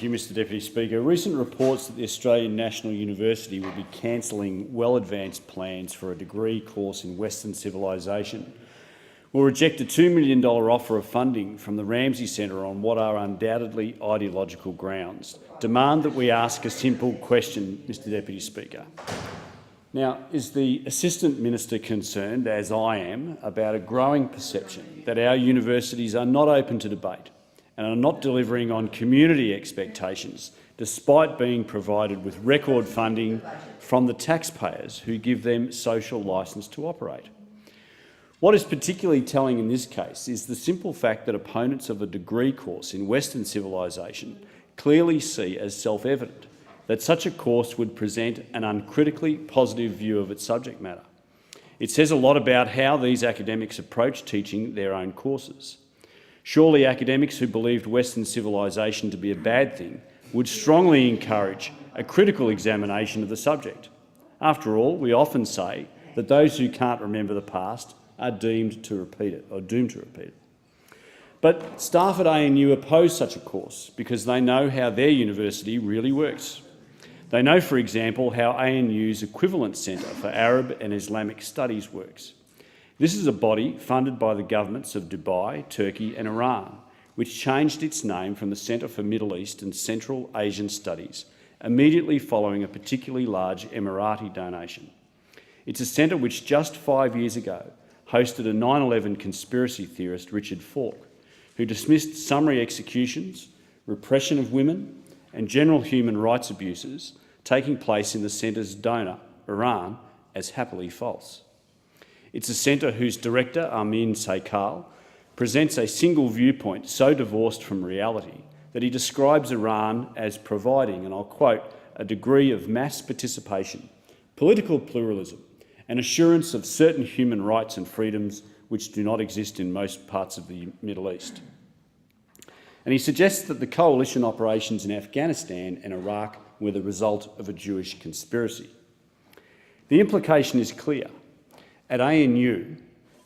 you, Mr Deputy Speaker. Recent reports that the Australian National University will be cancelling well-advanced plans for a degree course in Western civilisation will reject a $2 million offer of funding from the Ramsay Centre on what are undoubtedly ideological grounds. Demand that we ask a simple question, Mr Deputy Speaker. Now, is the Assistant Minister concerned, as I am, about a growing perception that our universities are not open to debate and are not delivering on community expectations, despite being provided with record funding from the taxpayers who give them social licence to operate? What is particularly telling in this case is the simple fact that opponents of a degree course in Western civilisation clearly see as self-evident that such a course would present an uncritically positive view of its subject matter. It says a lot about how these academics approach teaching their own courses. Surely academics who believed Western civilisation to be a bad thing would strongly encourage a critical examination of the subject. After all, we often say that those who can't remember the past are doomed to repeat it. But staff at ANU oppose such a course because they know how their university really works. They know, for example, how ANU's equivalent Centre for Arab and Islamic Studies works. This is a body funded by the governments of Dubai, Turkey and Iran, which changed its name from the Centre for Middle East and Central Asian Studies immediately following a particularly large Emirati donation. It's a centre which just 5 years ago hosted a 9/11 conspiracy theorist, Richard Falk, who dismissed summary executions, repression of women and general human rights abuses taking place in the centre's donor, Iran, as happily false. It's a centre whose director, Amin Saikal, presents a single viewpoint so divorced from reality that he describes Iran as providing, and I'll quote, a degree of mass participation, political pluralism and assurance of certain human rights and freedoms which do not exist in most parts of the Middle East. And he suggests that the coalition operations in Afghanistan and Iraq were the result of a Jewish conspiracy. The implication is clear. At ANU,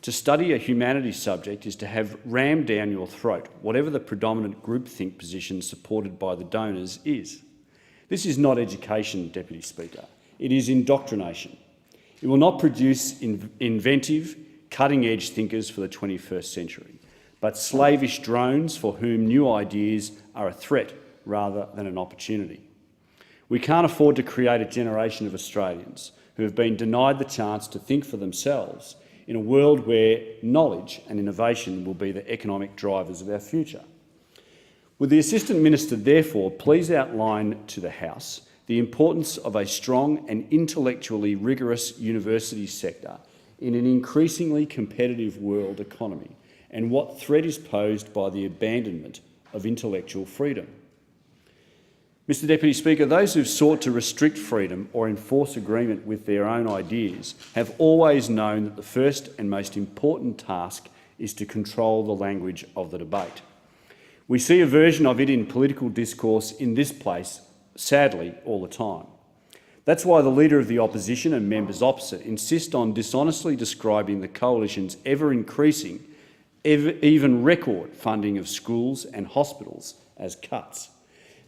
to study a humanities subject is to have rammed down your throat whatever the predominant groupthink position supported by the donors is. This is not education, Deputy Speaker. It is indoctrination. It will not produce inventive, cutting-edge thinkers for the 21st century, but slavish drones for whom new ideas are a threat rather than an opportunity. We can't afford to create a generation of Australians who have been denied the chance to think for themselves in a world where knowledge and innovation will be the economic drivers of our future. Would the Assistant Minister therefore please outline to the House the importance of a strong and intellectually rigorous university sector in an increasingly competitive world economy, and what threat is posed by the abandonment of intellectual freedom? Mr Deputy Speaker, those who've sought to restrict freedom or enforce agreement with their own ideas have always known that the first and most important task is to control the language of the debate. We see a version of it in political discourse in this place, sadly, all the time. That's why the Leader of the Opposition and members opposite insist on dishonestly describing the Coalition's ever-increasing, even record funding of schools and hospitals as cuts.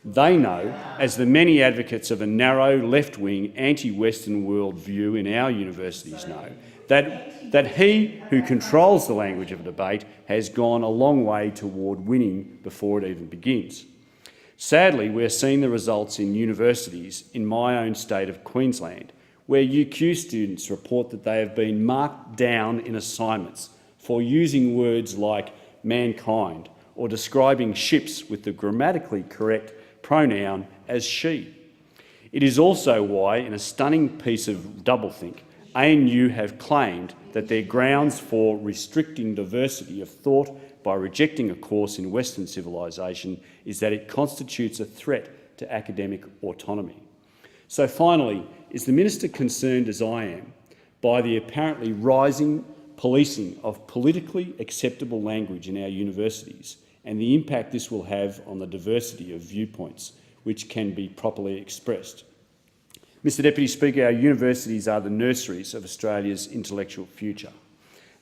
They know, as the many advocates of a narrow, left-wing, anti-Western worldview in our universities know, that he who controls the language of debate has gone a long way toward winning before it even begins. Sadly, we're seeing the results in universities in my own state of Queensland, where UQ students report that they have been marked down in assignments for using words like mankind or describing ships with the grammatically correct pronoun as she. It is also why, in a stunning piece of doublethink, ANU have claimed that their grounds for restricting diversity of thought by rejecting a course in Western civilisation is that it constitutes a threat to academic autonomy. So finally, is the Minister concerned, as I am, by the apparently rising policing of politically acceptable language in our universities and the impact this will have on the diversity of viewpoints which can be properly expressed? Mr Deputy Speaker, our universities are the nurseries of Australia's intellectual future.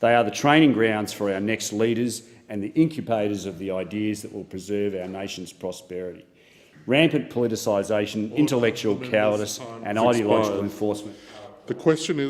They are the training grounds for our next leaders and the incubators of the ideas that will preserve our nation's prosperity. rampant politicisation, intellectual The member's cowardice time and has ideological expired. enforcement. The question is